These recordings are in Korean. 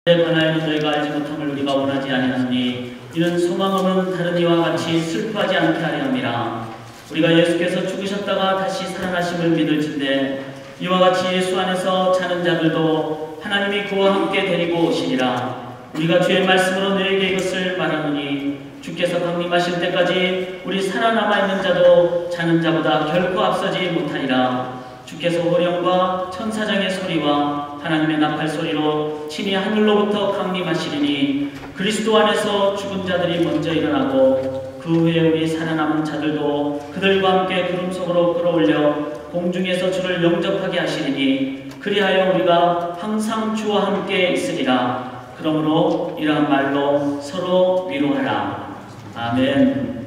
변화에는 너희가 알지 못함을 우리가 원하지 아니하노니 이는 소망 없는 다른 이와 같이 슬퍼하지 않게 하려 함이라. 우리가 예수께서 죽으셨다가 다시 살아나심을 믿을진대 이와 같이 예수 안에서 자는 자들도 하나님이 그와 함께 데리고 오시리라. 우리가 주의 말씀으로 너희에게 이것을 말하노니 주께서 강림하실 때까지 우리 살아남아 있는 자도 자는 자보다 결코 앞서지 못하리라. 주께서 호령과 천사장의 소리와 하나님의 나팔 소리로 친히 하늘로부터 강림하시리니 그리스도 안에서 죽은 자들이 먼저 일어나고 그 후에 우리 살아남은 자들도 그들과 함께 구름 속으로 끌어올려 공중에서 주를 영접하게 하시리니 그리하여 우리가 항상 주와 함께 있으리라. 그러므로 이러한 말로 서로 위로하라. 아멘.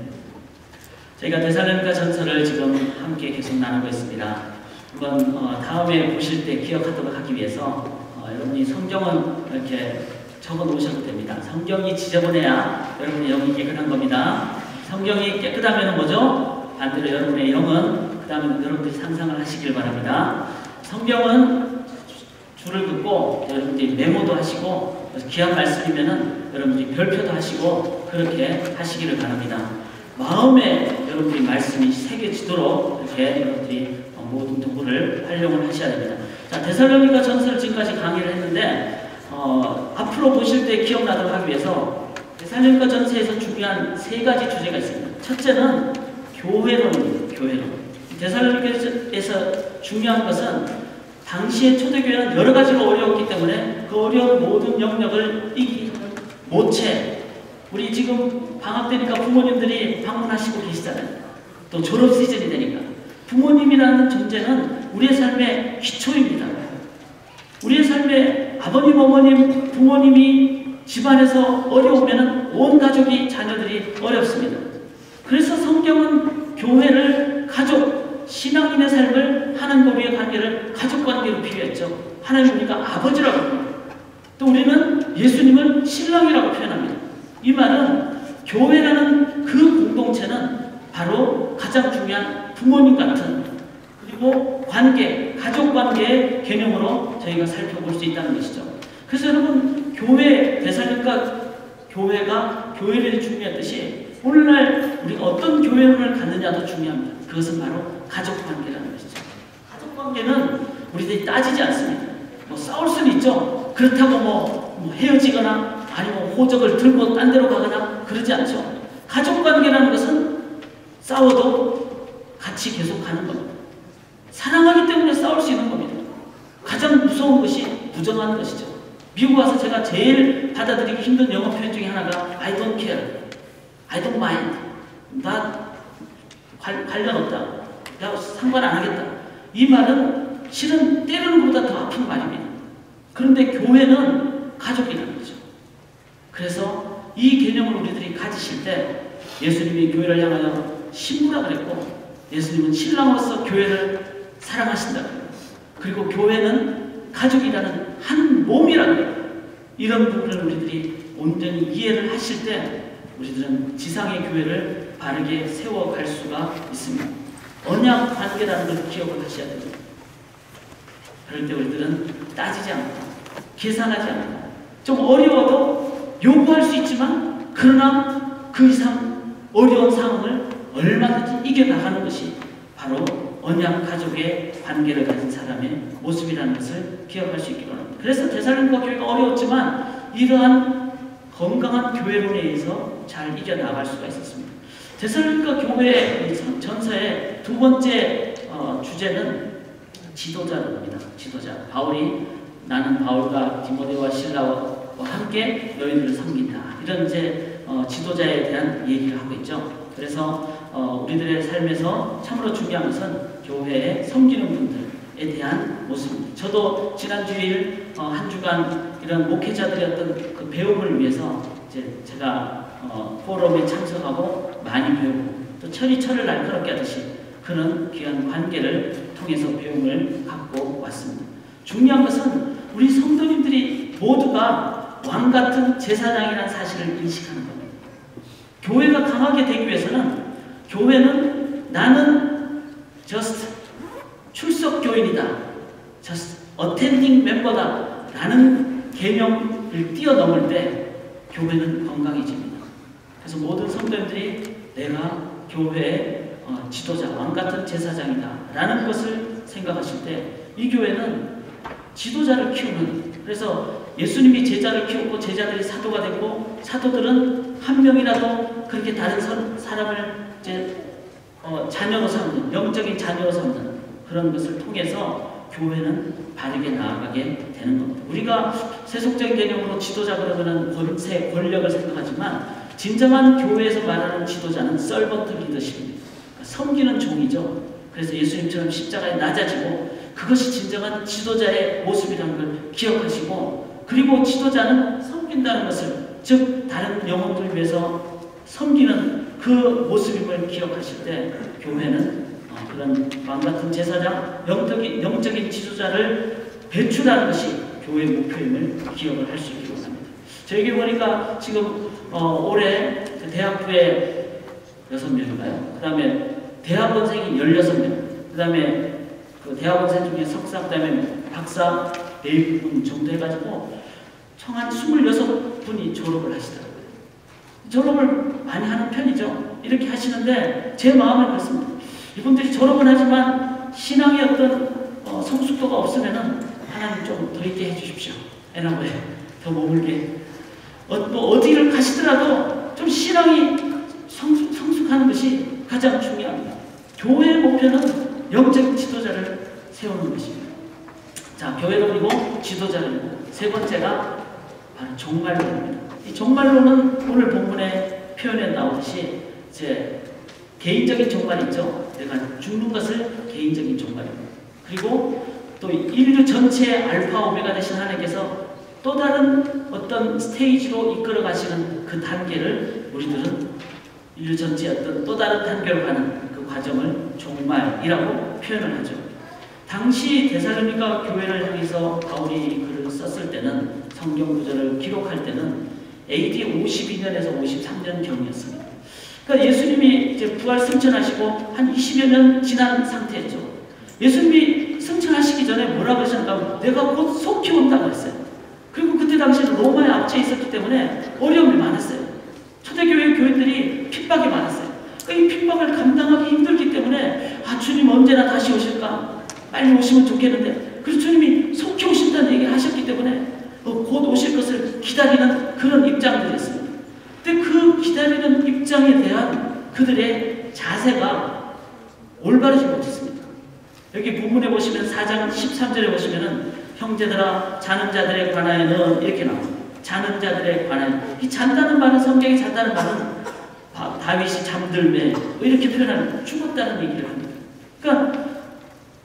저희가 데살로니가 전서를 지금 함께 계속 나누고 있습니다. 한번 다음에 보실 때 기억하도록 하기 위해서 여러분이 성경은 이렇게 적어 놓으셔도 됩니다. 성경이 지저분해야 여러분이 영이 깨끗한 겁니다. 성경이 깨끗하면 뭐죠? 반대로 여러분의 영은 그 다음에 여러분들이 상상을 하시길 바랍니다. 성경은 줄을 긋고 여러분들이 메모도 하시고 귀한 말씀이면은 여러분들이 별표도 하시고 그렇게 하시기를 바랍니다. 마음에 여러분들이 말씀이 새겨지도록 이렇게 여러분들이 모든 도구를 활용을 하셔야 됩니다. 자, 데살로니가 전서를 지금까지 강의를 했는데 앞으로 보실 때 기억나도록 하기 위해서 데살로니가 전서에서 중요한 세 가지 주제가 있습니다. 첫째는 교회론입니다. 교회론. 데살로니가에서 중요한 것은 당시의 초대교회는 여러 가지로 어려웠기 때문에 그 어려운 모든 영역을 이기는 모체. 우리 지금 방학 되니까 부모님들이 방문하시고 계시잖아요. 또 졸업 시즌이 되니까. 부모님이라는 존재는 우리의 삶의 기초입니다. 우리의 삶에 아버님, 어머님, 부모님이 집안에서 어려우면 온 가족이, 자녀들이 어렵습니다. 그래서 성경은 교회를 가족, 신앙인의 삶을 하나님과의 관계를 가족관계로 비유했죠. 하나님 우리가 아버지라고 합니다. 또 우리는 예수님을 신랑이라고 표현합니다. 이 말은 교회라는 그 공동체는 바로 가장 중요한 부모님 같은 그리고 관계, 가족 관계의 개념으로 저희가 살펴볼 수 있다는 것이죠. 그래서 여러분 교회, 데살로니가 교회가 교회론이 중요했듯이 오늘날 우리가 어떤 교회론을 갖느냐도 중요합니다. 그것은 바로 가족 관계라는 것이죠. 가족 관계는 우리들이 따지지 않습니다. 뭐 싸울 수는 있죠. 그렇다고 뭐 헤어지거나 아니면 호적을 들고 딴 데로 가거나 그러지 않죠. 가족 관계라는 것은 싸워도 같이 계속 가는 겁니다. 사랑하기 때문에 싸울 수 있는 겁니다. 가장 무서운 것이 부정하는 것이죠. 미국 와서 제가 제일 받아들이기 힘든 영어 표현 중에 하나가 I don't care, I don't mind. 나 관련 없다. 나 상관 안 하겠다. 이 말은 실은 때리는 것보다 더 아픈 말입니다. 그런데 교회는 가족이라는 거죠. 그래서 이 개념을 우리들이 가지실 때 예수님이 교회를 향하여 신부라 그랬고 예수님은 신랑으로서 교회를 사랑하신다. 그리고 교회는 가족이라는 한 몸이라는 거예요. 이런 부분을 우리들이 온전히 이해를 하실 때 우리들은 지상의 교회를 바르게 세워갈 수가 있습니다. 언약 관계라는 걸 기억을 하셔야 됩니다. 그럴 때 우리들은 따지지 않고 계산하지 않고 좀 어려워도 요구할 수 있지만 그러나 그 이상 어려운 상황을 얼마든지 이겨나가는 것이 바로 언약 가족의 관계를 가진 사람의 모습이라는 것을 기억할 수 있기로 합니다. 그래서 데살로니가 교회가 어려웠지만 이러한 건강한 교회론에 의해서 잘 이겨나갈 수가 있었습니다. 데살로니가 교회 전서의 두 번째 주제는 지도자론입니다. 지도자. 바울이 나는 바울과 디모데와 실라와 함께 너희들을 섬긴다. 이런 이제 지도자에 대한 얘기를 하고 있죠. 그래서 우리들의 삶에서 참으로 중요한 것은 교회에 섬기는 분들에 대한 모습입니다. 저도 지난 주일 한 주간 이런 목회자들의 어떤 그 배움을 위해서 이제 제가 포럼에 참석하고 많이 배우고 또 철이 날카롭게 하듯이 그런 귀한 관계를 통해서 배움을 갖고 왔습니다. 중요한 것은 우리 성도님들이 모두가 왕같은 제사장이라는 사실을 인식하는 겁니다. 교회가 강하게 되기 위해서는 교회는 나는 just 출석 교인이다. just attending member다. 라는 개념 시간을 뛰어넘을 때 교회는 건강해집니다. 그래서 모든 성도님들이 내가 교회의 지도자, 왕같은 제사장이다 라는 것을 생각하실 때 이 교회는 지도자를 키우는, 그래서 예수님이 제자를 키우고 제자들이 사도가 되고 사도들은 한 명이라도 그렇게 다른 사람을 이제 자녀로 삼는, 영적인 자녀로 삼는 그런 것을 통해서 교회는 바르게 나아가게 되는 겁니다. 우리가 세속적인 개념으로 지도자 그러면은 권세, 권력을 생각하지만 진정한 교회에서 말하는 지도자는 서번트 리더십입니다. 그러니까 섬기는 종이죠. 그래서 예수님처럼 십자가에 낮아지고 그것이 진정한 지도자의 모습이라는 걸 기억하시고, 그리고 지도자는 섬긴다는 것을, 즉 다른 영혼들을 위해서 섬기는 그 모습임을 기억하실 때 교회는 그런 왕같은 제사장, 영적인 지도자를 배출하는 것이 교회의 목표임을 기억을 할 수 있기로 합니다. 저에게 보니까 지금 올해 그 대학부에 6명인가요? 그 다음에 대학원생이 16명, 그 다음에 그 대학원생 중에 석사, 그 다음에 박사 4분 정도 해가지고 총 한 26분이 졸업을 하시더라고요. 졸업을 많이 하는 편이죠. 이렇게 하시는데 제 마음은 그렇습니다. 이분들이 졸업은 하지만 신앙의 어떤 성숙도가 없으면은 하나님 좀 더 있게 해주십시오. 애나무에 더 머물게. 어디를 가시더라도 좀 신앙이 성숙하는 것이 가장 중요합니다. 교회의 목표는 영적인 지도자를 세우는 것입니다. 자, 교회를 그리고 지도자를 그리고 세 번째가 바로 종말론입니다. 이 종말론은 오늘 본문의 표현에 나오듯이 제 개인적인 종말 있죠. 내가 죽는 것을 개인적인 종말입니다. 그리고 또 인류 전체의 알파 오메가 되신 하나님께서 또 다른 어떤 스테이지로 이끌어 가시는 그 단계를 우리들은 인류 전체의 어떤 또 다른 단계로 가는 그 과정을 종말이라고 표현을 하죠. 당시 데살로니가 교회를 향해서 바울이 글을 썼을 때는, 성경 구절을 기록할 때는 AD 52년에서 53년경이었습니다. 그러니까 예수님이 이제 부활 승천하시고 한 20여 년 지난 상태였죠. 예수님이 승천하시기 전에 뭐라고 하셨는가? 내가 곧 속히 온다고 했어요. 그리고 그때 당시에는 로마에 앞에 있었기 때문에 어려움이 많았어요. 초대교회 교인들이 핍박이 많았어요. 그러니까 이 핍박을 감당하기 힘들기 때문에 주님 언제나 다시 오실까? 빨리 오시면 좋겠는데, 그래서 주님이 속히 오신다는 얘기를 하셨기 때문에 곧 오실 것을 기다리는 그런 입장들이었습니다. 근데 그 기다리는 입장에 대한 그들의 자세가 올바르지 못했습니다. 여기 본문에 보시면 4장 13절에 보시면은 형제들아 자는 자들에 관하여는 이렇게 나옵니다. 자는 자들에 관하여. 이 잔다는 말은, 성경이 잔다는 말은 다윗이 잠들매 이렇게 표현하는, 죽었다는 얘기를 합니다. 그러니까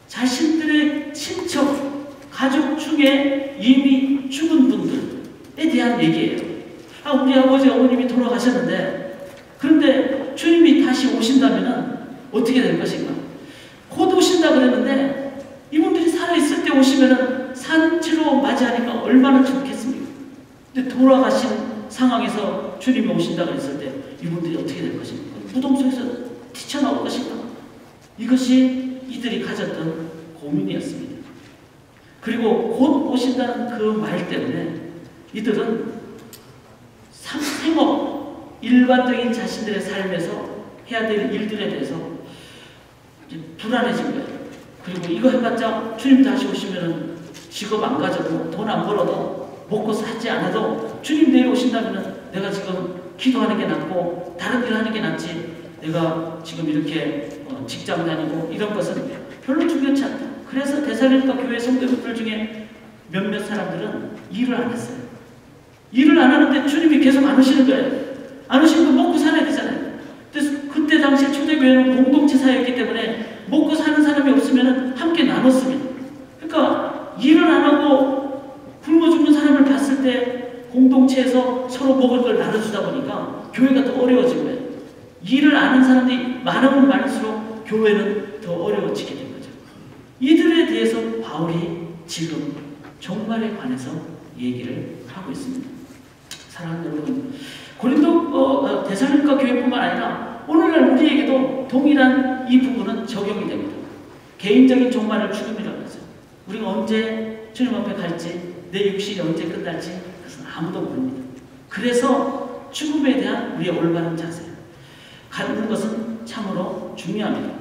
자신들의 친척, 가족 중에 이미 죽은 분들에 대한 얘기예요. 우리 아버지, 어머님이 돌아가셨는데, 그런데 주님이 다시 오신다면 어떻게 될 것인가? 곧 오신다 그랬는데 이분들이 살아있을 때 오시면 산채로 맞이하니까 얼마나 좋겠습니까? 근데 돌아가신 상황에서 주님이 오신다 그랬을 때 이분들이 어떻게 될 것인가? 무덤 속에서 튀쳐나올 것인가? 이것이 이들이 가졌던 고민이었습니다. 그리고 곧 오신다는 그 말 때문에 이들은 생업, 일반적인 자신들의 삶에서 해야 될 일들에 대해서 불안해진 거예요. 그리고 이거 해봤자 주님 다시 오시면 직업 안 가져도 돈 안 벌어도 먹고 사지 않아도 주님 내일 오신다면 내가 지금 기도하는 게 낫고 다른 일 하는 게 낫지, 내가 지금 이렇게 직장 다니고 이런 것은 별로 중요치 않다. 그래서 데살로니가 교회 성도들 중에 몇몇 사람들은 일을 안 했어요. 일을 안 하는데 주님이 계속 안 오시는 거예요. 안 오시면 먹고 살아야 되잖아요. 그래서 그때 당시 초대교회는 공동체 사회였기 때문에 먹고 사는 사람이 없으면 함께 나눴습니다. 그러니까 일을 안 하고 굶어 죽는 사람을 봤을 때 공동체에서 서로 먹을 걸 나눠주다 보니까 교회가 더 어려워진 거예요. 일을 아는 사람들이 많으면 많을수록 교회는 더 어려워지게 된 거죠. 이들에 대해서 바울이 지금 종말에 관해서 얘기를 하고 있습니다. 사랑하는 여러분, 고린도 데살로니가 교회뿐만 아니라 오늘날 우리에게도 동일한 이 부분은 적용이 됩니다. 개인적인 종말을 죽음이라고 하죠. 우리가 언제 주님 앞에 갈지, 내 육신이 언제 끝날지 그것은 아무도 모릅니다. 그래서 죽음에 대한 우리의 올바른 자세 갖는 것은 참으로 중요합니다.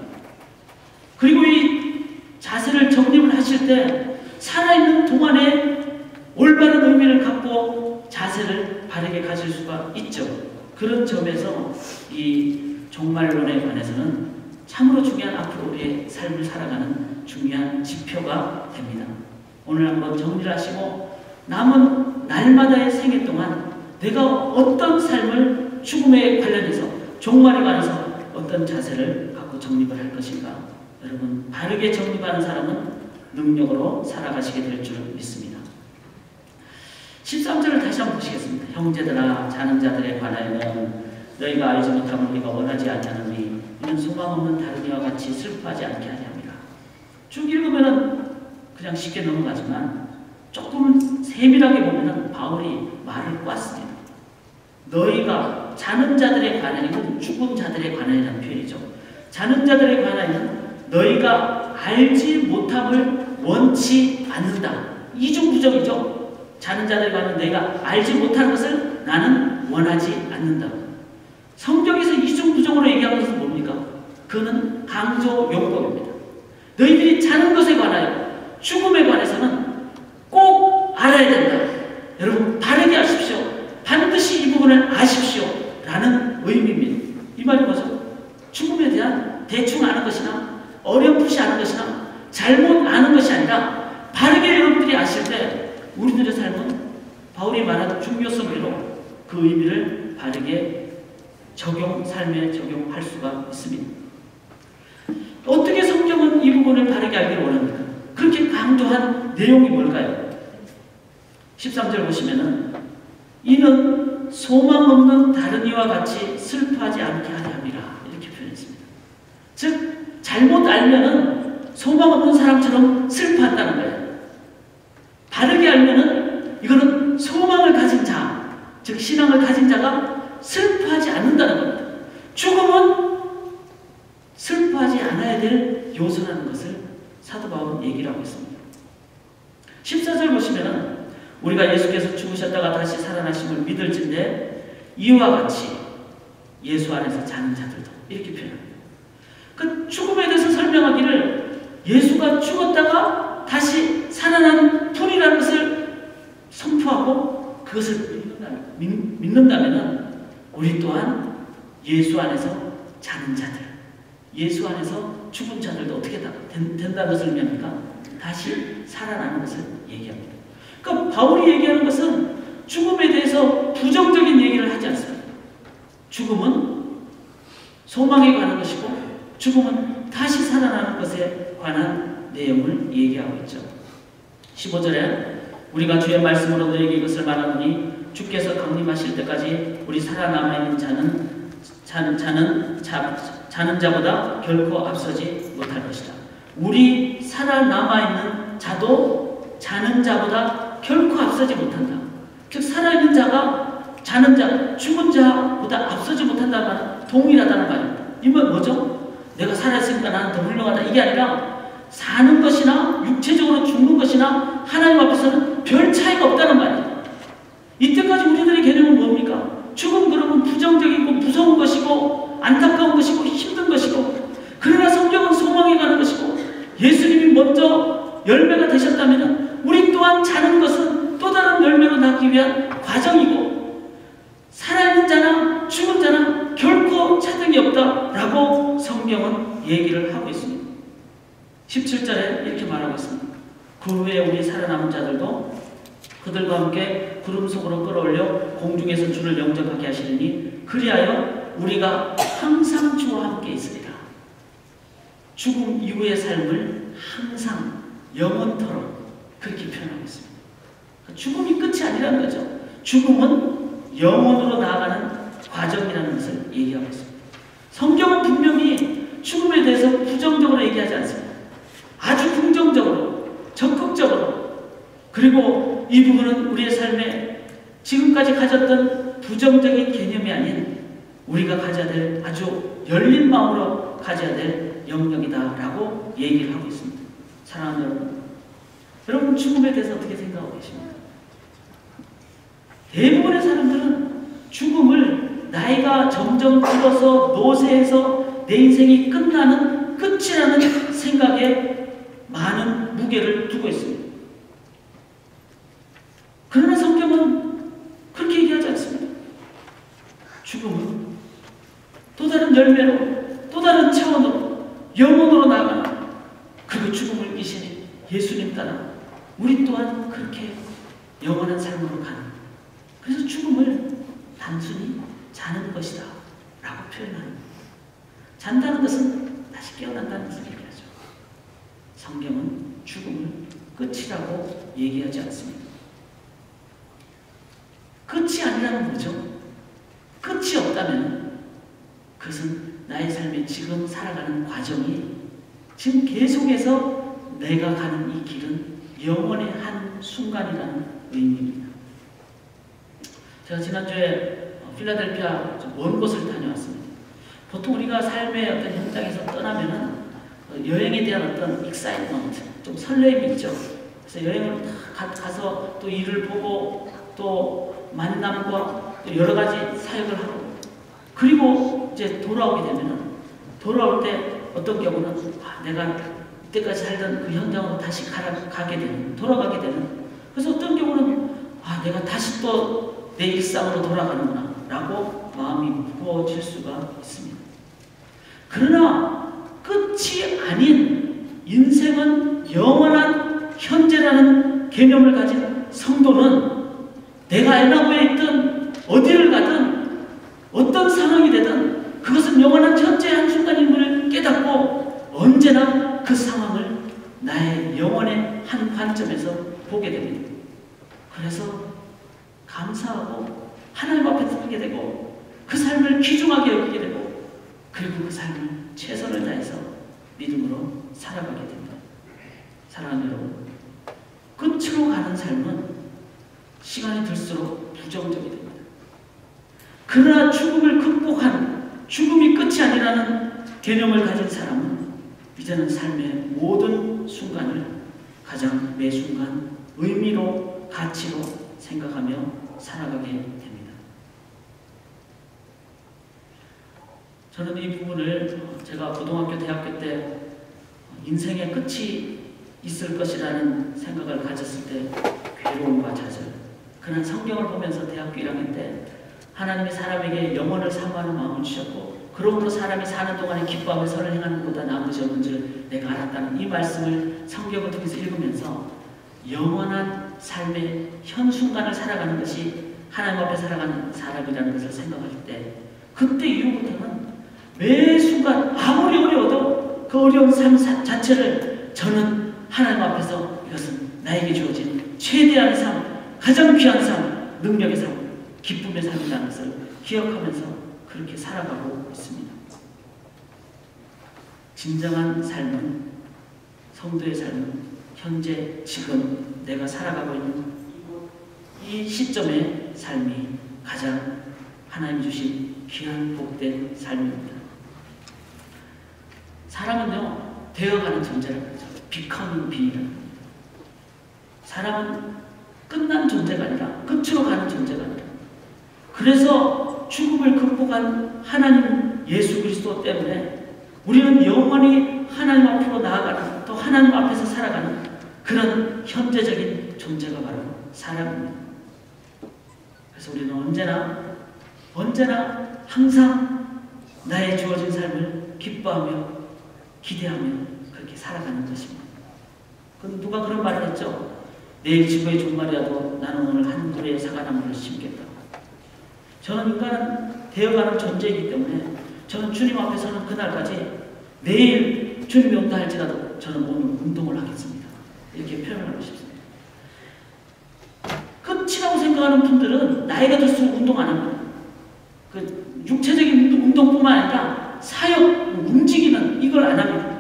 그리고 이 자세를 정립을 하실 때 살아있는 동안에 올바른 의미를 갖고 자세를 바르게 가질 수가 있죠. 그런 점에서 이 종말론에 관해서는 참으로 중요한 앞으로 우리의 삶을 살아가는 중요한 지표가 됩니다. 오늘 한번 정리를 하시고 남은 날마다의 생애 동안 내가 어떤 삶을 죽음에 관련해서 종말에 관해서 어떤 자세를 갖고 정립을 할 것인가. 여러분 바르게 정립하는 사람은 능력으로 살아가시게 될 줄 믿습니다. 13절을 다시 한번 보시겠습니다. 형제들아 자는 자들에 관하여는 너희가 알지 못함을 우리가 원하지 아니하노니 이는 소망 없는 다른 이와 같이 슬퍼하지 않게 하려 함이라. 쭉 읽으면 그냥 쉽게 넘어가지만 조금 세밀하게 보면 바울이 말을 꽈습니다. 너희가 자는 자들에 관하여는 죽은 자들에 관하여라는 표현이죠. 자는 자들에 관하여는 너희가 알지 못함을 원치 않는다. 이중부정이죠. 자는 자들에 관하여는 너희가 알지 못하는 것을 나는 원하지 않는다. 성경에서 이중부정으로 얘기하는 것은 뭡니까? 그는 강조 용법입니다. 너희들이 자는 것에 관하여 죽음에 관해서는 꼭 알아야 된다. 여러분 바르게 하십시오. 반드시 이 부분을 아십시오. 라는 의미입니다. 이 말이 뭐죠? 죽음에 대한 대충 아는 것이나 어렴풋이 아는 것이나 잘못 아는 것이 아니라 바르게 여러분들이 아실 때 우리들의 삶은 바울이 말한 중요성대로 그 의미를 바르게 삶에 적용할 수가 있습니다. 어떻게 성경은 이 부분을 바르게 알기를 원합니까? 그렇게 강조한 내용이 뭘까요? 13절 보시면은 이는 소망 없는 다른 이와 같이 슬퍼하지 않게 하려 함이라 이렇게 표현했습니다. 즉 잘못 알면은 소망 없는 사람처럼 슬퍼한다는 거예요. 바르게 알면은 이거는 소망을 가진 자, 즉 신앙을 가진 자가 슬퍼하지 않는다는 겁니다. 죽음은 슬퍼하지 않아야 될 요소라는 것을 사도 바울은 얘기를 하고 있습니다. 14절 보시면은 우리가 예수께서 죽으셨다가 다시 살아나심을 믿을진데 이와 같이 예수 안에서 자는 자들도 이렇게 표현합니다. 그 죽음에 대해서 설명하기를 예수가 죽었다가 다시 살아난 분이라는 것을 선포하고 그것을 믿는다면 우리 또한 예수 안에서 자는 자들, 예수 안에서 죽은 자들도 어떻게 된다는 것을 의미합니까? 다시 살아나는 것을 얘기합니다. 그러니까 바울이 얘기하는 것은 죽음에 대해서 부정적인 얘기를 하지 않습니다. 죽음은 소망에 관한 것이고 죽음은 다시 살아나는 것에 관한 내용을 얘기하고 있죠. 15절에 우리가 주의 말씀으로 너에게 이것을 말하노니 주께서 강림하실 때까지 우리 살아남아있는 자는 자보다 결코 앞서지 못할 것이다. 우리 살아남아있는 자도 자는 자보다 결코 앞서지 못한다. 즉 살아있는 자가 자는 자, 죽은 자보다 앞서지 못한다는 말은 동일하다는 말입니다. 이 말 뭐죠? 내가 살아있으니까 나는 더 훌륭하다. 이게 아니라 사는 것이나 육체적으로 죽는 것이나 하나님 앞에서는 별 차이가 없다는 말이에요. 이때까지 우리들의 개념은 뭡니까? 죽음 그러면 부정적이고 무서운 것이고 안타까운 것이고 힘든 것이고 그러나 성경은 소망에 가는 것이고 예수님이 먼저 열매가 되셨다면 우리 또한 자는 것은 또 다른 열매로 나기 위한 과정이고 살아있는 자나 죽은 자나 결코 차등이 없다라고 성경은 얘기를 하고 있습니다. 17절에 이렇게 말하고 있습니다. 그 후에 우리 살아남은 자들도 그들과 함께 구름 속으로 끌어올려 공중에서 주를 영접하게 하시리니 그리하여 우리가 항상 주와 함께 있으리라. 죽음 이후의 삶을 항상 영원토록 그렇게 표현하고 있습니다. 죽음이 끝이 아니라는 거죠. 죽음은 영원으로 나아가는 과정이라는 것을 얘기하고 있습니다. 성경은 분명히 죽음에 대해서 부정적으로 얘기하지 않습니다. 아주 긍정적으로, 적극적으로, 그리고 이 부분은 우리의 삶에 지금까지 가졌던 부정적인 개념이 아닌 우리가 가져야 될 아주 열린 마음으로 가져야 될 영역이다라고 얘기를 하고 있습니다. 사랑하는 여러분, 여러분 죽음에 대해서 어떻게 생각하고 계십니까? 대부분의 사람들은 죽음을 나이가 점점 들어서 노쇠해서 내 인생이 끝나는 끝이라는 생각에 많은 무게를 두고 있습니다. 그러나 성경은 그렇게 얘기하지 않습니다. 죽음은 또 다른 열매로, 또 다른 차원으로, 영혼으로 나아가는, 그리고 죽음을 이기신 예수님 따라 우리 또한 그렇게 영원한 삶으로 가는, 그래서 죽음을 단순히 자는 것이다 라고 표현합니다. 잔다는 것은 다시 깨어난다는 것을 얘기하죠. 성경은 죽음을 끝이라고 얘기하지 않습니다. 끝이 아니라는 뭐죠? 끝이 없다면 그것은 나의 삶에 지금 살아가는 과정이 지금 계속해서 내가 가는 이 길은 영원의 한 순간이라는 의미입니다. 제가 지난주에 필라델피아 먼 곳을 다녀왔습니다. 보통 우리가 삶의 어떤 현장에서 떠나면은 여행에 대한 어떤 익사이트먼트, 좀 설렘이 있죠. 그래서 여행을 가서 또 일을 보고 또 만남과 또 여러 가지 사역을 하고, 그리고 이제 돌아오게 되면은, 돌아올 때 어떤 경우는 내가 이때까지 살던 그 현장으로 다시 가게 되는, 돌아가게 되는, 그래서 어떤 경우는 내가 다시 또 내 일상으로 돌아가는구나 라고 마음이 무거워질 수가 있습니다. 그러나 끝이 아닌 인생은 영원한 현재라는 개념을 가진 성도는 내가 에나무에 있든 어디를 가든 어떤 상황이 되든 그것은 영원한 현재의 한순간임을 깨닫고 언제나 그 상황을 나의 영혼의 한 관점에서 보게 됩니다. 그래서 감사하고 하나님 앞에 서게 되고 그 삶을 귀중하게 여기게 되고, 그리고 그 삶을 최선을 다해서 믿음으로 살아가게 됩니다. 사랑하는 여러분, 끝으로 가는 삶은 시간이 들수록 부정적이 됩니다. 그러나 죽음을 극복한, 죽음이 끝이 아니라는 개념을 가진 사람은 이제는 삶의 모든 순간을 가장 매 순간 의미로, 가치로 생각하며 살아가게 됩니다. 저는 이 부분을 제가 고등학교, 대학교 때 인생의 끝이 있을 것이라는 생각을 가졌을 때 괴로움과 좌절, 그런 성경을 보면서 대학교 1학년 때 하나님이 사람에게 영혼을 사모하는 마음을 주셨고, 그러므로 사람이 사는 동안에 기뻐하며 선을 행하는 것보다 나은 것이 없는 줄 내가 알았다는 이 말씀을 성경을 통해서 읽으면서 영원한 삶의 현 순간을 살아가는 것이 하나님 앞에 살아가는 사람이라는 것을 생각할 때, 그때 이후부터는 매 순간 아무리 어려워도 그 어려운 삶 자체를 저는 하나님 앞에서 이것은 나에게 주어진 최대한 삶, 가장 귀한 삶, 능력의 삶, 기쁨의 삶이라는 것을 기억하면서 그렇게 살아가고 있습니다. 진정한 삶은, 성도의 삶은 현재 지금 내가 살아가고 있는 이 시점의 삶이 가장 하나님 주신 귀한 복된 삶입니다. 사람은요, 되어가는 존재라고 하죠. becoming being이라는 겁니다. 사람은 끝난 존재가 아니라 끝으로 가는 존재가 아니라, 그래서 죽음을 극복한 하나님 예수 그리스도 때문에 우리는 영원히 하나님 앞으로 나아가는, 또 하나님 앞에서 살아가는 그런 현재적인 존재가 바로 사람입니다. 그래서 우리는 언제나 항상 나의 주어진 삶을 기뻐하며 기대하며 그렇게 살아가는 것입니다. 그럼 누가 그런 말을 했죠? 내일 지구의 종말이라도 나는 오늘 한 그루의 사과나무를 심겠다. 저는 인간은 되어가는 존재이기 때문에 저는 주님 앞에 서는 그날까지 내일 주님이 온다 할지라도 저는 오늘 운동을 하겠습니다. 이렇게 표현을 하고 싶습니다. 끝이라고 생각하는 분들은 나이가 들수록 운동 안 합니다. 그 육체적인 운동뿐만 아니라 사역, 움직이는 이걸 안 합니다.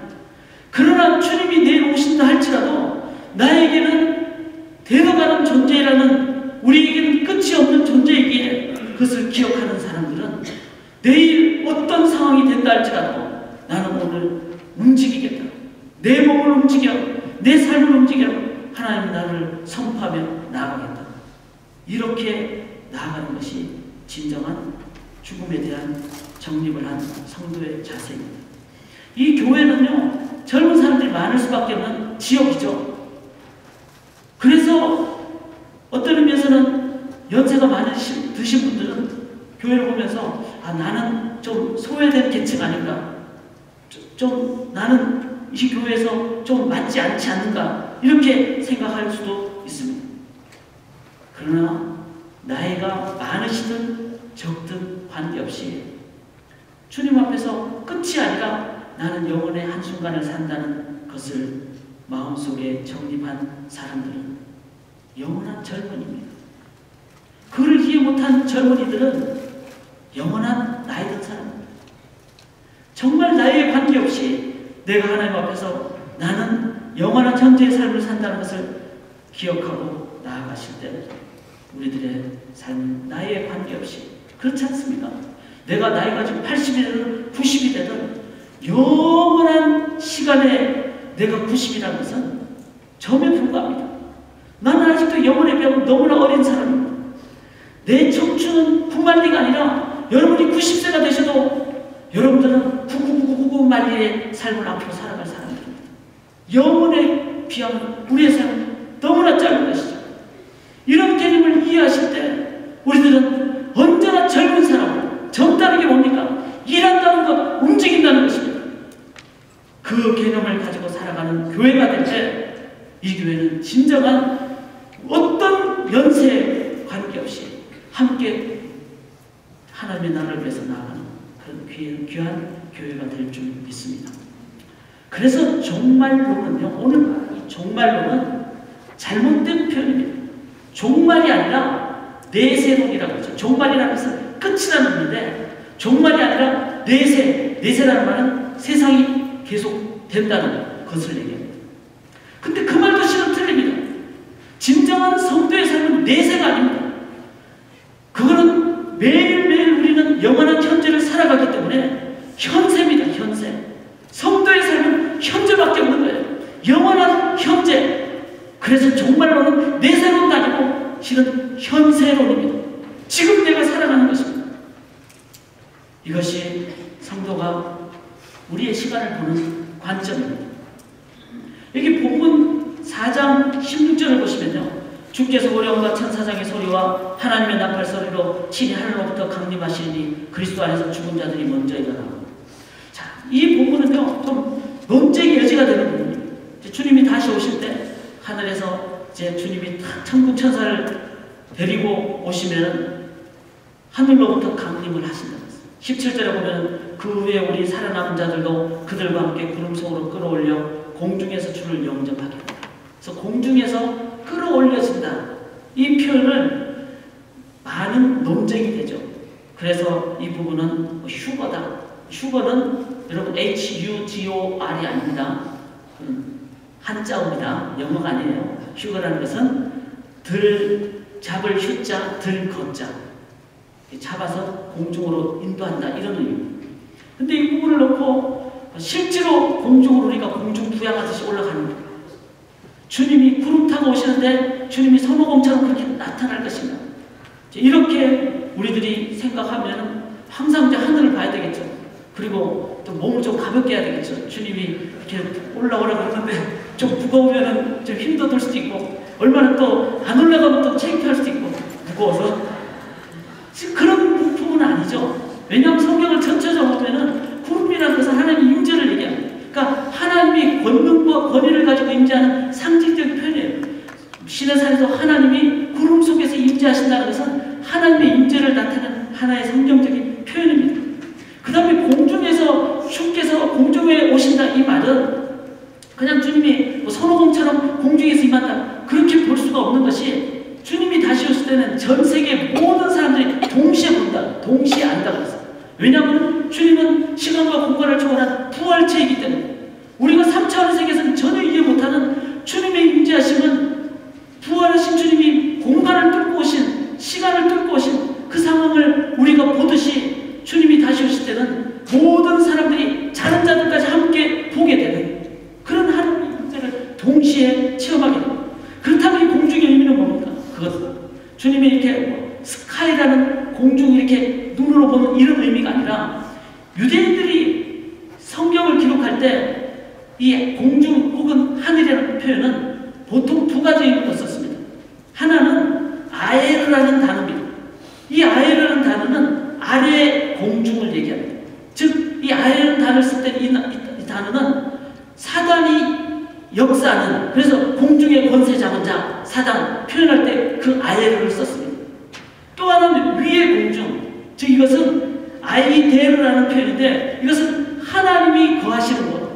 그러나 주님이 내일 오신다 할지라도 나에게는 되어가는 존재라는, 우리에게는 끝이 없는 존재이기에 그것을 기억하는 사람들은 내일 어떤 상황이 된다 할지라도 나는 오늘 움직이겠다. 내 몸을 움직여, 내 삶을 움직여 하나님 나를 선포하며 나아가겠다. 이렇게 나아가는 것이 진정한 죽음에 대한 정립을 한 성도의 자세입니다. 이 교회는요, 젊은 사람들이 많을 수밖에 없는 지역이죠. 그래서 어떤 의미에서는 연세가 드신 분들은 교회를 보면서 나는 좀 소외된 계층 아닌가, 좀 나는 이 교회에서 좀 맞지 않지 않는가, 이렇게 생각할 수도 있습니다. 그러나 나이가 많으시든 적든 관계없이 주님 앞에서 끝이 아니라 나는 영혼의 한순간을 산다는 것을 마음속에 정립한 사람들은 영원한 젊은이입니다. 그를 이해 못한 젊은이들은 영원한 나이 든 사람입니다. 정말 나이에 관계없이 내가 하나님 앞에서 나는 영원한 현재의 삶을 산다는 것을 기억하고 나아가실 때 우리들의 삶은 나이에 관계없이 그렇지 않습니까? 내가 나이가 지금 80이 되든 90이 되든 영원한 시간에 내가 90이라는 것은 점에 불과합니다. 나는 아직도 영혼의 병은 너무나 어린 사람입니다. 내 청춘은 9만리가 아니라 여러분이 90세가 되셔도 여러분들은 9999만리의 삶을 앞으로 살아갈 사람들입니다. 영혼의 비하면 우리의 삶은 너무나 짧은 것이죠. 이런 개념을 이해하실 때 우리들은 언제나 젊은 사람, 젊다는 게 뭡니까? 일한다는 것, 움직인다는 것입니다. 그 개념을 가지고 살아가는 교회가 될 때 이 교회는 진정한 어떤 연세에 관계없이 함께 하나님의 나라를 위해서 나아가는 그런 귀한 교회가 될 줄 믿습니다. 그래서 종말론은요, 오늘 이 종말론은 잘못된 표현입니다. 종말이 아니라 내세론이라고 하죠. 종말이라는 것은 끝이라는 의미인데 종말이 아니라 내세라는 말은 세상이 계속 된다는 것을 얘기합니다. 근데 그 말도 실은 틀립니다. 진정한 성도의 삶은 내세가 아닙니다. 그거는 매일매일 우리는 영원한 현재를 살아가기 때문에 현세입니다. 현세. 성도의 삶은 현재밖에 없는 거예요. 영원한 현재. 그래서 종말론은 내세론도 아니고 실은 현세론입니다. 지금 내가 살아가는 것입니다. 이것이 성도가 우리의 시간을 보는 관점입니다. 여기 본문 4장 16절을 보시면요, 주께서 오령과 천사장의 소리와 하나님의 나팔 소리로 친히 하늘로부터 강림하시니 그리스도 안에서 죽은 자들이 먼저 일어나고. 자, 이 본문은요 좀 논쟁의 여지가 되는 부분입니다. 주님이 다시 오실 때 하늘에서 이제 주님이 천군 천사를 데리고 오시면 하늘로부터 강림을 하신다는 것입니다. 17절에 보면 그 후에 우리 살아남은 자들도 그들과 함께 구름 속으로 끌어올려 공중에서 주를 영접하게 합니다. 그래서 공중에서 끌어올려진다. 이 표현을 많은 논쟁이 되죠. 그래서 이 부분은 휴거다. 휴거는 여러분 HUGOR이 아닙니다. 한자어입니다. 영어가 아니에요. 휴거라는 것은 들 잡을 휴자, 들 거자. 잡아서 공중으로 인도한다. 이런 의미입니다. 근데 이 부분을 놓고 실제로 공중으로 우리가 공중 부양하듯이 올라가는 거예요. 주님이 구름 타고 오시는데 주님이 선호공처럼 그렇게 나타날 것인가. 이렇게 우리들이 생각하면 항상 이제 하늘을 봐야 되겠죠. 그리고 또 몸을 좀 가볍게 해야 되겠죠. 주님이 이렇게 올라오라고 그러는데 좀 무거우면 좀 힘도 들 수도 있고, 얼마나 또 안 올라가면 또 창피할 수도 있고, 무거워서. 그런 부분은 아니죠. 왜냐하면 성경을 전체적으로 보면은 구름이라는 것은 하나님의 임재를 얘기합니다. 그러니까 하나님이 권능과 권위를 가지고 임재하는 상징적인 표현이에요. 신의 산에서 하나님이 구름 속에서 임재하신다는 것은 하나님의 임재를 나타내는 하나의 성경적인 표현입니다. 그 다음에 공중에서 주께서 공중에 오신다, 이 말은 그냥 주님이 뭐 선호공처럼 공중에서 임한다, 그렇게 볼 수가 없는 것이, 주님이 다시 오실 때는 전 세계 모든 사람들이 동시에 본다, 동시에 안다고 했어요. 왜냐하면 주님은 시간과 공간을 초월한 부활체이기 때문에 우리가 3차원 세계에서는 전혀 이해 못하는 주님의 임재하심은, 부활하신 주님이 공간을 뚫고 오신, 시간을 뚫고 오신 그 상황을 우리가 보듯이 주님이 다시 오실 때는 모든 사람들이 자는 자들까지 함께 보게 되는 그런 하나님의 임재를 동시에 체험하게 됩니다. 그렇다면 이 공중의 의미는 뭡니까? 그것은 주님이 이렇게 스카이 하늘이라는 공중을 이렇게 눈으로 보는 이런 의미가 아니라 유대인들이 성경을 기록할 때 이 공중 혹은 하늘이라는 표현은 보통 두 가지 의미로 썼습니다. 하나는 아에르라는 단어입니다. 이 아에르라는 단어는 아래의 공중을 얘기합니다. 즉, 이 아에르라는 단어를 쓸 때 이 단어는 사단이 역사하는, 그래서 공중의 권세 잡은 자, 사단 표현할 때 그 아에르를 썼습니다. 또 하나는 위의 공중, 즉 이것은 아이데르라는 표현인데 이것은 하나님이 거하시는 것,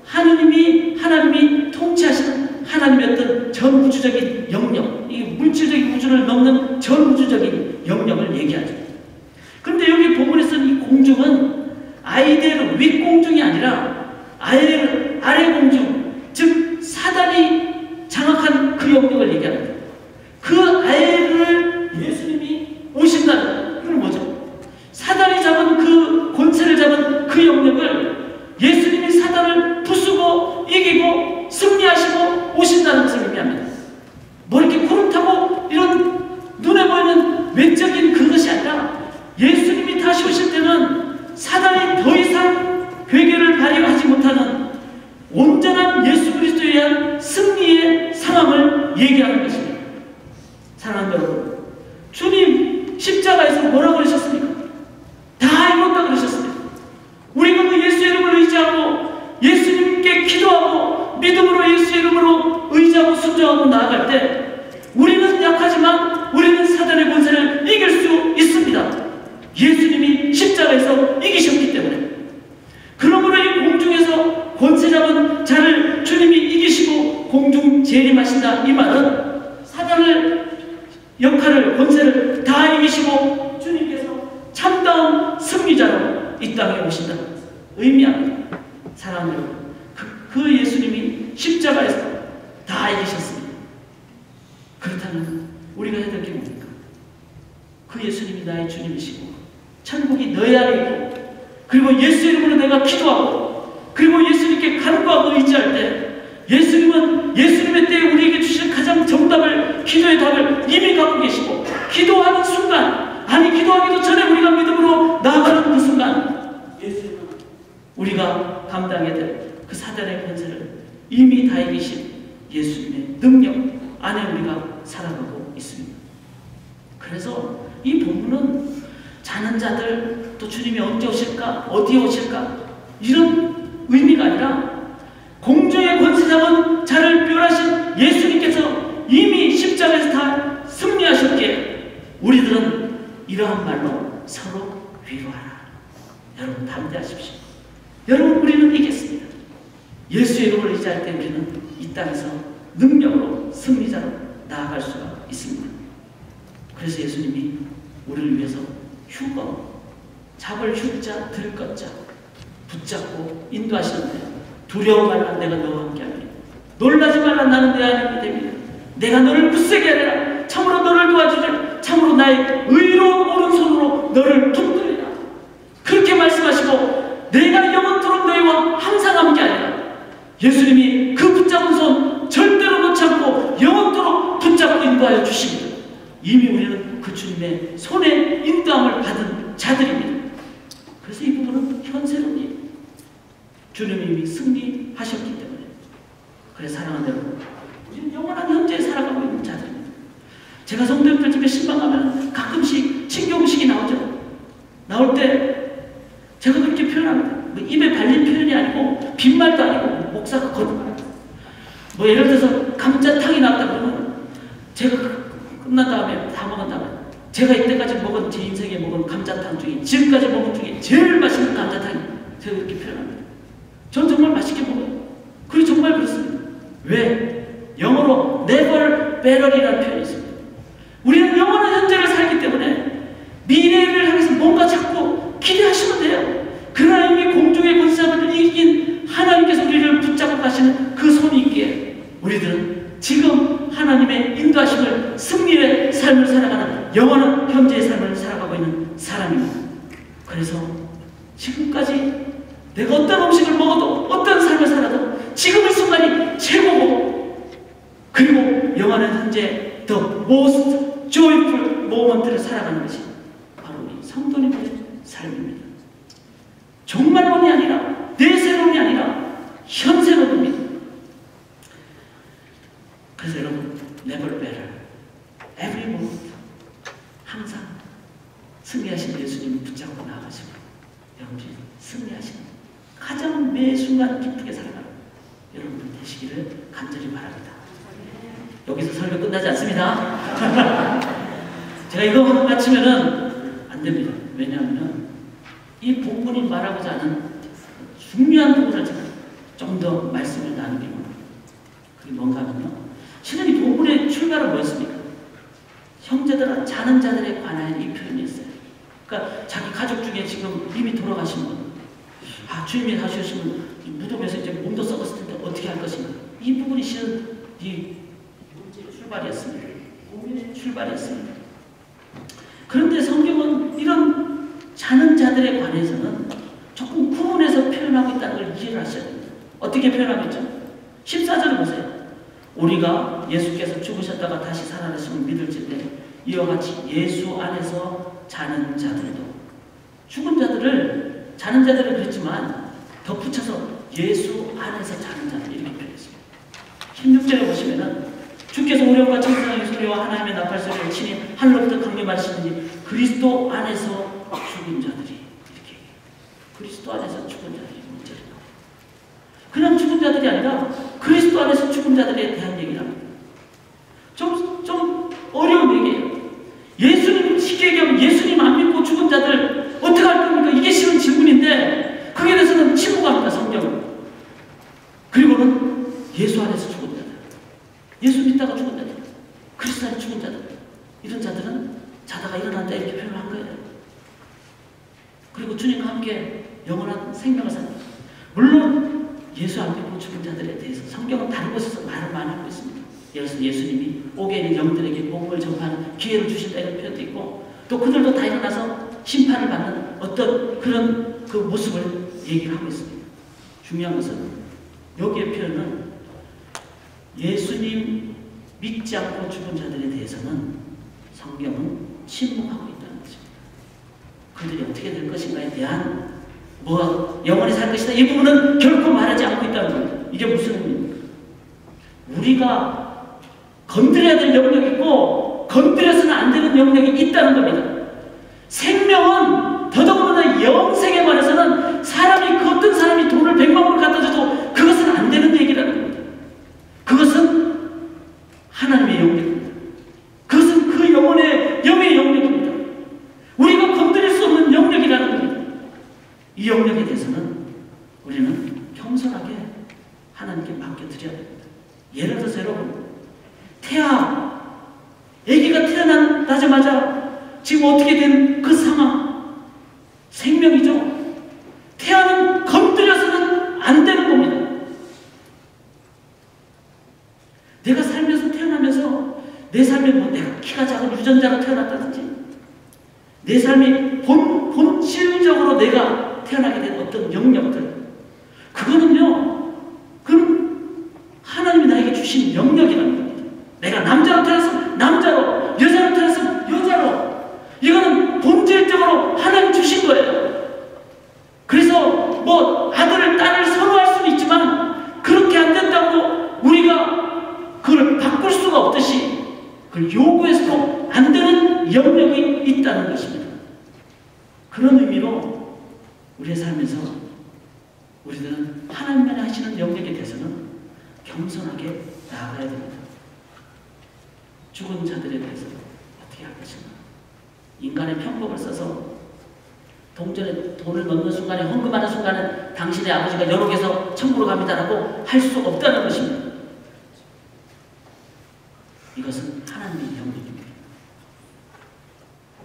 하나님이 통치하시는 하나님의 어떤 전우주적인 영역, 이 물질적인 우주를 넘는 전우주적인 영역을 얘기하죠. 그런데 여기 본문에서는 이 공중은 아이데르 윗공중이 아니라 아래 공중, 즉 사단이 장악한 그 영역을 얘기합니다. 그 아에르를 예수님이 오신다는, 이건 뭐죠? 사단이 잡은 그 권세를 잡은 그 영역을 예수님이 사단을 부수고 이기고 승리하시고 오신다는 것을 의미합니다. 뭐 이렇게 구름 타고 이런 눈에 보이는 외적인 그것이 아니라 예수님이 다시 오실 때는 사단이 더 이상 괴계를 발휘하지 못하는 온전한 예수 그리스도에 의한 승리의 상황을 얘기하는 것입니다. 사랑하는 여러분, 주님 십자가에서 뭐라고 그러셨습니까? 다 이뤘다 그러셨습니다. 우리가 그 예수의 이름을 의지하고 예수님께 기도하고 믿음으로 예수의 이름으로 의지하고 순종하고 나아갈 때 우리는 약하지만 우리는 사단의 권세를 이길 수 있습니다. 예수님이 십자가에서 이기셨기 때문에. 그러므로 이 공중에서 권세 잡은 자를 주님이 이기시고 공중 재림하신다, 이 말은 사단을 역할을, 권세를 다 이기시고 주님께서 참다운 승리자로 이 땅에 오신다 의미합니다. 사랑하는 여러분, 그 예수님이 십자가에서 다 이기셨습니다. 그렇다면 우리가 해야 될 게 뭡니까? 그 예수님이 나의 주님이시고 천국이 너희 안에 있고, 그리고 예수 이름으로 내가 기도하고, 그리고 예수님께 간구하고 의지할 때 예수님은 예수님의 때에 우리에게 주신 가장 정답을, 기도의 답을 이미 갖고 계시고, 기도하는 순간, 아니 기도하기도 전에 우리가 믿음으로 나아가는 그 순간 예수님은 우리가 감당해야 될 그 사단의 권세를 이미 다 이기신 예수님의 능력 안에 우리가 살아가고 있습니다. 그래서 이 본문은 자는 자들, 또 주님이 언제 오실까, 어디에 오실까, 이런 의미가 아니라 공중의 권세 잡은 자를 멸하신 예수님께서 이미 십자가에서 다 승리하셨기에 우리들은 이러한 말로 서로 위로하라. 여러분 담대하십시오. 여러분, 우리는 이겼습니다. 예수의 이름을 의지할 때 우리는 이 땅에서 능력으로 승리자로 나아갈 수가 있습니다. 그래서 예수님이 우리를 위해서 휴거, 잡을 휴자, 들 것자 붙잡고 인도하시는데, 두려워 말라, 내가 너와 함께하리라. 놀라지 말라, 나는 내 하나님이 됩니다. 내가 너를 굳세게 하리라. 참으로 너를 도와주리라. 참으로 나의 의로운 오른손으로 너를 붙들리라. 그렇게 말씀하시고 내가 영원토록 너희와 항상 함께하리라. 예수님이 그 붙잡은 손 절대로 놓지 않고 영원토록 붙잡고 인도하여 주십니다. 이미 우리는 그 주님의 손에 인도함을 받은 자들입니다. 그래서 이 부분은 현세로입니다. 주님이 이미 승리하셨기 때문에. 그래서 사랑하는 여러분, 우리는 영원한 현재에 살아가고 있는 자들입니다. 제가 성도님들 집에 신방 가면 가끔씩 친교음식이 나오죠. 나올 때 제가 그렇게 표현합니다. 뭐 입에 발린 표현이 아니고 빈말도 아니고 목사가 거듭말합니다. 뭐 예를 들어서 감자탕이 나왔다 그러면 제가 끝난 다음에 다 먹은 다음에 제가 이때까지 먹은, 제 인생에 먹은 감자탕 중에, 지금까지 먹은 중에 제일 맛있는 감자탕이, 제가 그렇게 표현합니다. 전 정말 맛있게 먹어요. 그리고 정말 그렇습니다. 왜? 영어로 never better이라는 표현이 있습니다. 우리는 영원한 현재를 살기 때문에 미래를 향해서 뭔가 자꾸 기대하시면 돼요. 그러나 이미 공중의 권세자를 이긴 하나님께서 우리를 붙잡고 가시는 그 손이 있기에 우리들은 지금 하나님의 인도하심을, 승리의 삶을 살아가는 영원한 현재의 삶을 살아가고 있는 사람입니다. 그래서 지금까지 내가 어떤 음식을 먹어도, 어떤 삶을 살아도 지금의 순간이 최고고, 그리고 영원한 현재 the most joyful moment를 살아가는 것이 승리하신 예수님 붙잡고 나가시고 여러분들이 승리하시는 가장 매 순간 기쁘게 살아가는 여러분들 되시기를 간절히 바랍니다. 여기서 설교 끝나지 않습니다. 제가 이거 마치면은 안 됩니다. 왜냐하면 이 본문이 말하고자 하는 중요한 부분을 제가 좀 더 말씀을 나누기만. 그게 뭔가 하면요. 실은 이 본문의 출발은 뭐였습니까? 형제들아 자는 자들에 관한 이 표현이 있어요. 그러니까 자기 가족 중에 지금 이미 돌아가신 분, 주님이 하셨으면 무덤에서 이제 몸도 썩었을 텐데 어떻게 할 것인가. 이 부분이 실은 이 문제의 출발이었습니다. 고민의 출발이었습니다. 그런데 성경은 이런 자는 자들에 관해서는 조금 구분해서 표현하고 있다는 걸 이해를 하셔야 됩니다. 어떻게 표현하고 있죠? 14절을 보세요. 우리가 예수께서 죽으셨다가 다시 살아나심을 믿을진대 이와 같이 예수 안에서 자는 자들도, 죽은 자들을 자는 자들을 그랬지만 덧붙여서 예수 안에서 자는 자들 이렇게 표현했습니다. 16절에 보시면은 주께서 우리와 천사의 소리와 하나님의 나팔 소리를 치니 하늘로부터 강림하시니 그리스도 안에서 죽은 자들이 이렇게 그리스도 안에서 죽은 자들이 문제를 나와요. 그냥 죽은 자들이 아니라 그리스도 안에서 죽은 자들에 대한 얘기랍니다. 좀 어려운 얘기예요. 예수님 쉽게 얘기하면 예수님 안 믿고 죽은 자들 어떻게 할 겁니까? 이게 쉬운 질문인데 그에 대해서는 침묵합니다. 성경은. 그리고는 예수 안에서 죽은 자들, 예수 믿다가 죽은 자들, 그리스도 안에 죽은 자들, 이런 자들은 자다가 일어난다 이렇게 표현을 한 거예요. 그리고 주님과 함께 영원한 생명을 삽니다. 물론 예수 안 믿고 죽은 자들에 대해서 성경은 다른 곳에서 말을 많이 하고 있습니다. 예를 들어서 예수님이 옥에 있는 영들에게 복음을 전파하는 기회를 주신다 이런 표현도 있고, 또 그들도 다 일어나서 심판을 받는 어떤 그런 그 모습을 얘기를 하고 있습니다. 중요한 것은 여기의 표현은 예수님 믿지 않고 죽은 자들에 대해서는 성경은 침묵하고 있다는 것입니다. 그들이 어떻게 될 것인가에 대한 영원히 살 것이다 이 부분은 결코 말하지 않고 있다는 겁니다. 이게 무슨 의미입니까? 우리가 건드려야 될 영역이 있고 건드려서는 안 되는 영역이 있다는 겁니다. 생명은 더더군다나 영생에 관해서는 사람이 그 어떤 사람이 돈을 100만 불 갖다 줘도 그것은 안 되는 얘기라는 겁니다. 그것은 하나님의 영역입니다. 그것은 그 영의 영역입니다. 우리가 건드릴 수 없는 영역이라는 겁니다. 이 영역에 대해서는 우리는 겸손하게 하나님께 맡겨드려야 됩니다. 예를 들어서 여러분, 아기가 태어나자마자 지금 어떻게 된 그 상황, 생명이죠. 태아는 건드려서는 안 되는 겁니다. 내가 살면서 태어나면서 내 삶에 내가 키가 작은 유전자로 태어났다든지 내 삶이 본질적으로 내가 태어나게 된 어떤 영역들, 그거는요, 그건 하나님이 나에게 주신 영역이라는 겁니다. 내가 남자로 태어나서 남자로, 여자로 태어나서 여자로, 이거는 본질적으로 하나님 주신 거예요. 그래서 아들을 딸을 선호할 수는 있지만 그렇게 안 된다고 우리가 그걸 바꿀 수가 없듯이 그걸 요구해서도 안 되는 영역이 있다는 것입니다. 그런 의미로 우리의 삶에서 우리들은 하나님만이 하시는 영역에 대해서는 겸손하게 나아가야 됩니다. 죽은 자들에 대해서 어떻게 할 것인가? 인간의 편법을 써서 동전에 돈을 넣는 순간에, 헌금하는 순간에 당신의 아버지가 여러 개서 천국으로 갑니다라고 할 수 없다는 것입니다. 이것은 하나님의 영역입니다.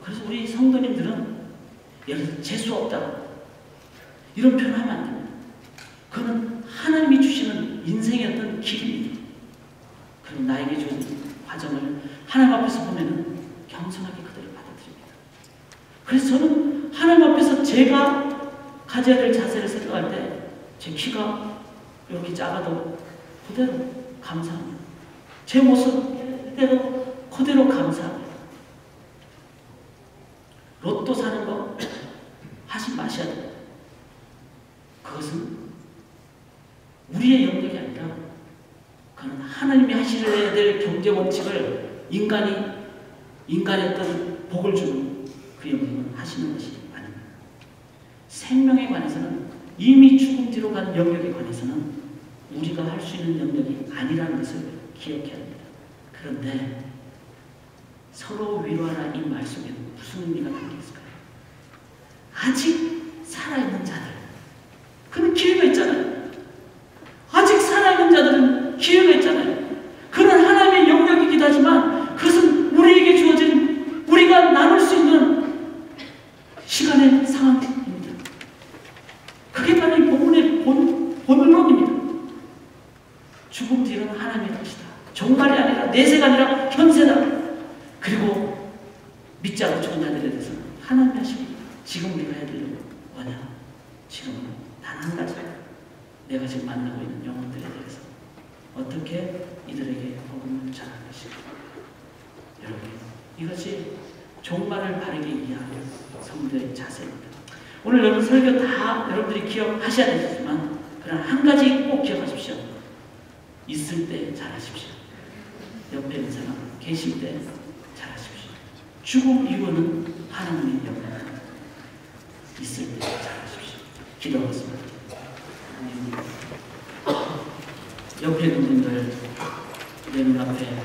그래서 우리 성도님들은 예를 들어 재수 없다 이런 표현을 하면 안 됩니다. 그건 하나님이 주시는 인생의 어떤 길입니다. 그리고 나에게 준 과정을 하나님 앞에서 보면은 겸손하게 그들을 받아들입니다. 그래서 저는 하나님 앞에서 제가 가져야 될 자세를 생각할 때 제 키가 이렇게 작아도 그대로 감사합니다. 제 모습 그대로 감사합니다. 로또 사는 거 하지 마셔야 돼요. 그것은 우리의 영역이 아니라 그는 하나님이 하셔야 될 경제 원칙을 인간의 어떤 복을 주는 그 영역은 하시는 것이 아닙니다. 생명에 관해서는 이미 죽음 뒤로 간 영역에 관해서는 우리가 할 수 있는 영역이 아니라는 것을 기억해야 합니다. 그런데 서로 위로하라 이 말 속에는 무슨 의미가 담겨 있을까요? 아직 살아있는 자들, 그런 기회가 있잖아요. 아직 살아있는 자들은 기회가 있잖아요. 그런 하나님의 영역이기도 하지만 그것은 우리에게 주어진, 우리가 나눌 수 있는 시간의 상황입니다. 그게 바로 이 본문의 본론입니다. 죽음 뒤로는 하나님의 것이다. 종말이 아니라 내세가 아니라 현세다. 그리고 믿지 않고 죽은 자들에 대해서는 하나님이 하십니다. 지금 우리가 해야 될 일은 뭐냐? 지금은 단 한 가지. 내가 지금 만나고 있는 영혼들에 대해서 어떻게 이들에게 복음을 전하는 것인가. 여러분, 이것이 종말을 바르게 이해하는 성도의 자세입니다. 오늘 여러분 설교 다 여러분들이 기억하셔야 되지만 그러나 한 가지 꼭 기억하십시오. 있을 때 잘하십시오. 옆에 있는 사람 계실 때 잘하십시오. 죽음 이후는 하나님의 영광. 있을 때 잘하십시오. 기도하겠습니다. 옆에 있는 분들, 내 눈앞에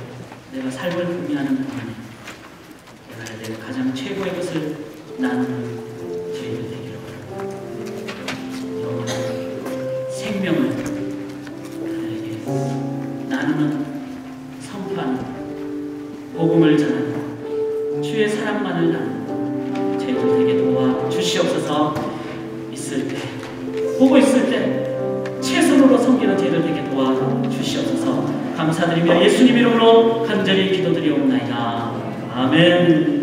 내가 삶을 의미하는 동안에 내가 가장 최고의 것을 나누는 저희들 되기를 바랍니다. 영원한 생명을 그들에게 나누는, 선포하는, 복음을 전하는 주의 사랑만을 나누는 저희들 되게 도와 주시옵소서. 있을 때, 보고 있을 때 최선으로 섬기는 저희들 되게 도와 주시옵소서. 감사드리며 예수님 이름으로 간절히 기도드리옵나이다. 아멘.